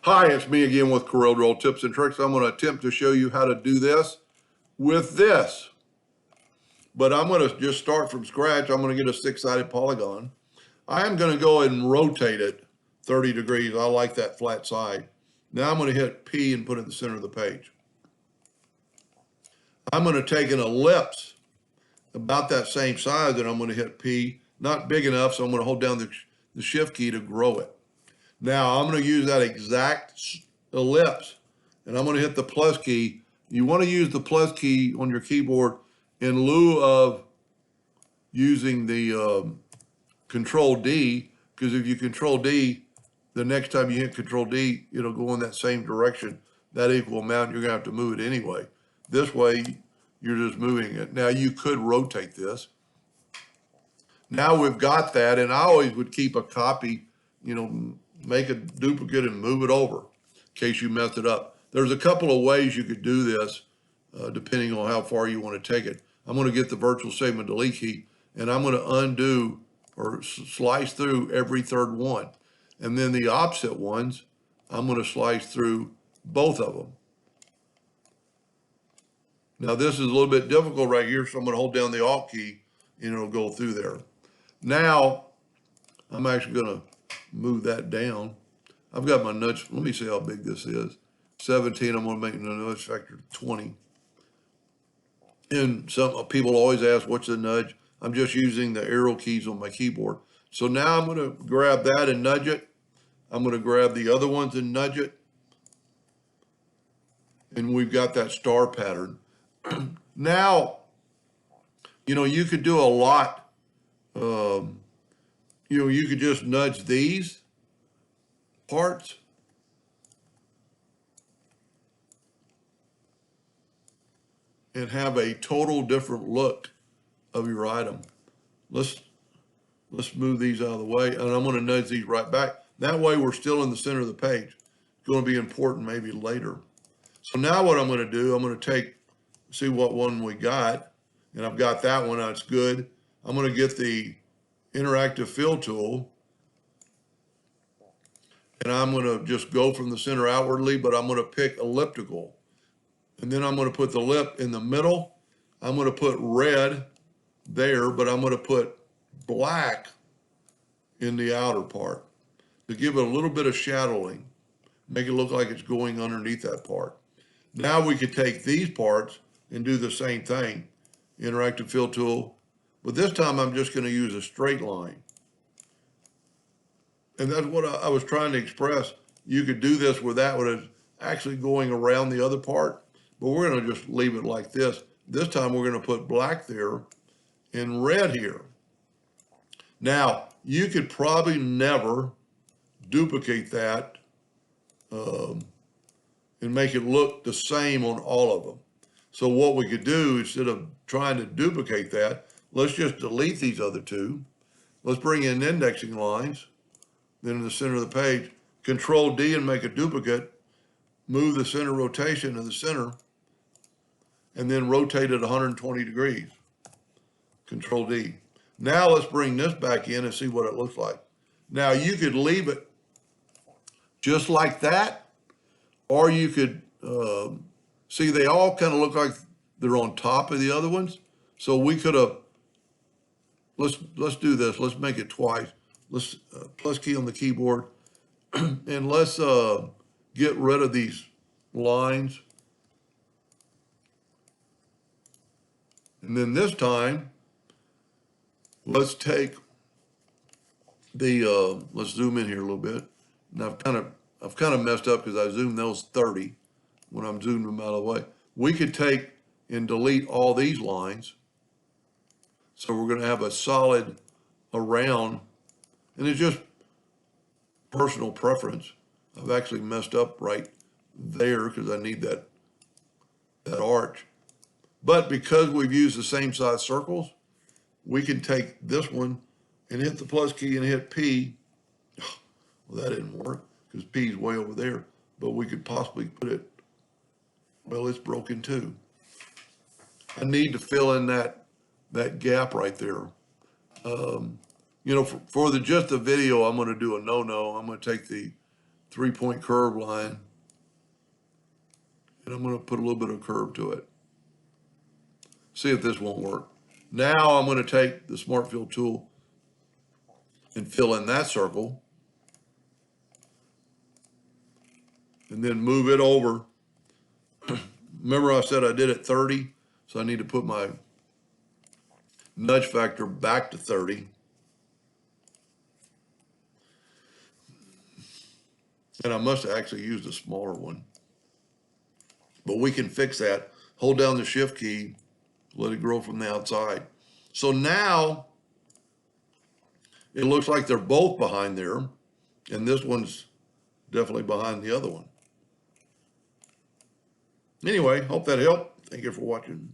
Hi, it's me again with Corel Draw tips and tricks. I'm going to attempt to show you how to do this with this. But I'm going to just start from scratch. I'm going to get a six-sided polygon. I am going to go ahead and rotate it 30 degrees. I like that flat side. Now I'm going to hit P and put it in the center of the page. I'm going to take an ellipse about that same size and I'm going to hit P. Not big enough, so I'm going to hold down the shift key to grow it. Now I'm going to use that exact ellipse and I'm going to hit the plus key. You want to use the plus key on your keyboard in lieu of using the Control D, because if you Control D, the next time you hit Control D, it'll go in that same direction, that equal amount. You're going to have to move it anyway. This way, you're just moving it. Now you could rotate this. Now we've got that, and I always would keep a copy, make a duplicate and move it over in case you messed it up. There's a couple of ways you could do this, depending on how far you want to take it. I'm going to get the virtual segment delete key, and I'm going to undo or slice through every third one. And then the opposite ones, I'm going to slice through both of them. Now this is a little bit difficult right here, so I'm going to hold down the Alt key and it'll go through there. Now, I'm actually going to move that down. I've got my nudge. Let me see how big this is. 17, I'm going to make the nudge factor 20. And some people always ask, what's the nudge? I'm just using the arrow keys on my keyboard. So now I'm going to grab that and nudge it. I'm going to grab the other ones and nudge it. And we've got that star pattern. Now, you could do a lot. You could just nudge these parts. And have a total different look of your item. Let's move these out of the way, and I'm going to nudge these right back. That way we're still in the center of the page. It's going to be important maybe later. So now what I'm going to do, I'm going to see what one we got, and I've got that one, that's good. I'm going to get the interactive fill tool, and I'm going to just go from the center outwardly, but I'm going to pick elliptical. And then I'm going to put the lip in the middle. I'm going to put red there, but I'm going to put black in the outer part to give it a little bit of shadowing, make it look like it's going underneath that part. Now we could take these parts and do the same thing, interactive fill tool, but this time I'm just going to use a straight line. And that's what I was trying to express. You could do this where that was actually going around the other part, but we're going to just leave it like this. This time we're going to put black there and red here. Now, you could probably never duplicate that and make it look the same on all of them. So what we could do, instead of trying to duplicate that, let's just delete these other two. Let's bring in indexing lines. Then in the center of the page, Control D and make a duplicate, move the center rotation to the center, and then rotate it 120 degrees. Control D. Now let's bring this back in and see what it looks like. Now you could leave it just like that, or you could, see they all kind of look like they're on top of the other ones. So we could have, let's do this. Let's make it twice. Let's plus key on the keyboard and let's get rid of these lines. And then this time, let's take the, let's zoom in here a little bit. And I've kind of messed up because I zoomed those 30 when I'm zooming them out of the way. We could take and delete all these lines. So we're going to have a solid around, and it's just personal preference. I've actually messed up right there because I need that arch. But because we've used the same size circles, we can take this one and hit the plus key and hit P. Well, that didn't work because P is way over there, but we could possibly put it, well, it's broken too. I need to fill in that gap right there. For just the video, I'm going to do a no-no. I'm going to take the 3-point curve line. And I'm going to put a little bit of curve to it. See if this won't work. Now I'm going to take the Smart Fill tool and fill in that circle. And then move it over. Remember I said I did it 30, so I need to put my nudge factor back to 30. And I must have actually used a smaller one. But we can fix that. Hold down the shift key, let it grow from the outside. So now it looks like they're both behind there, and this one's definitely behind the other one. Anyway, hope that helped. Thank you for watching.